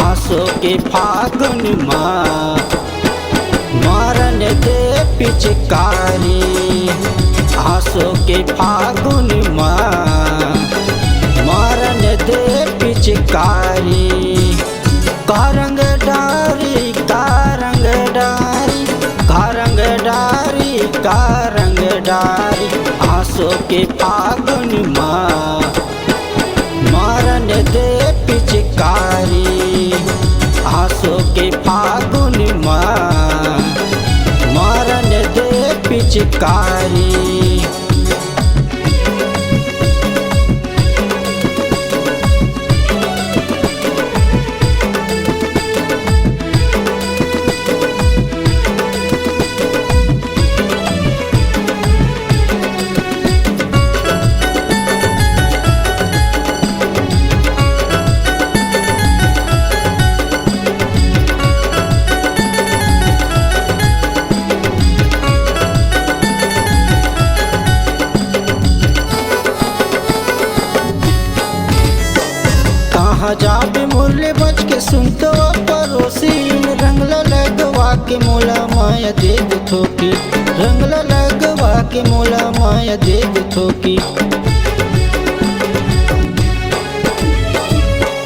आसो के फागुन माँ मारन दे पिचकारी। आसो के फागुन माँ मारन दे पिचकारी। कारंग डारी कारंग डारी कारंग डारी कारंग डारी। आसो के फागुन माँ मारन दे पिचकारी। आसो के फागुन माँ मारन दे पिचकारी। कहाँ जाबे मुरले बच के सुनतो पड़ोसी। रंगला लगवा के मोला माया देख थोकी। रंगला लगवा के मोला माया देख थोकी।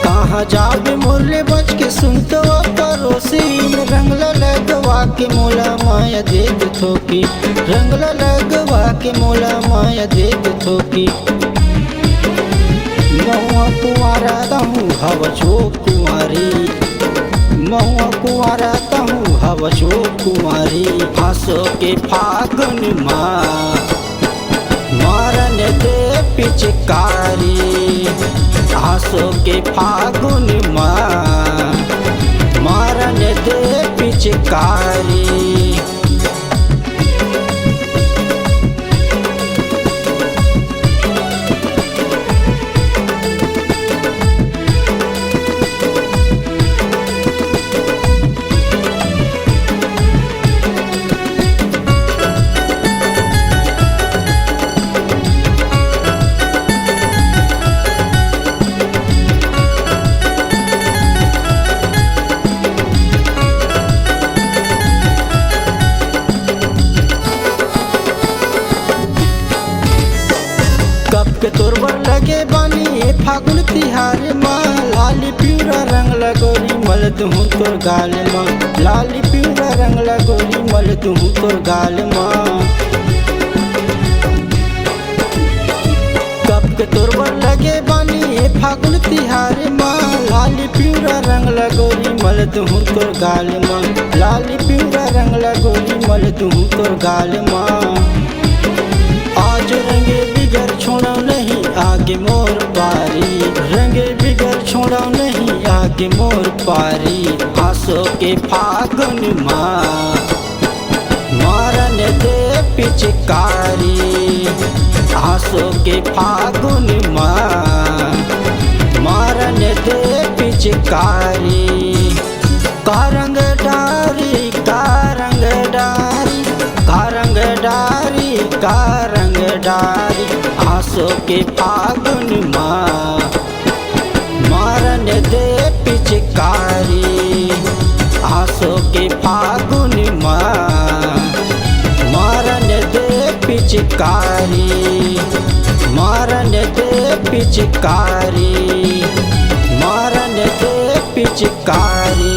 कहाँ जाबे मुरले बच के सुनतो पड़ोसी। रंगला लगवा के मोला माया देख थोकी। रंगला लगवा के मोला माया देख थोकी। महुआ कुंवारा तहूँ हवछो कुंवारी। महुआ कुंवारा तहूँ हवछो कुंवारी। आसो के फागुन माँ मारन दे पिचकारी। आसो के फागुन माँ मारन दे पिचकारी। कब के तोरबर लगे बानी ए फागुन तिहार माँ। लाली पिवरा रंग लगोरी मल दूँ तोर गाल माँ। लाली पिवरा रंग लगोरी मल दूँ तोर गाल माँ। कब के तोरबर लगे बानी ए फागुन तिहार माँ। लाली पिवरा रंग लगोरी मल दूँ तोर गाल माँ। लाली पिवरा रंग लगोरी मल दूँ तोर गाल माँ। आज रंगे बिगर छोड़ा नहीं आगे मोर पारी। रंगे बिगर छोड़ा नहीं आगे मोर पारी। आसो के फागुन माँ मारन दे पिचकारी। आसो के फागुन माँ मारन दे पिचकारी। कारंग डारी कारंग डारी कारंग डारी कारंग डारी। आसो के फागुन माँ मारन दे पिचकारी। आसो के फागुन माँ मारन दे पिचकारी। मारन दे पिचकारी। मारन दे पिचकारी।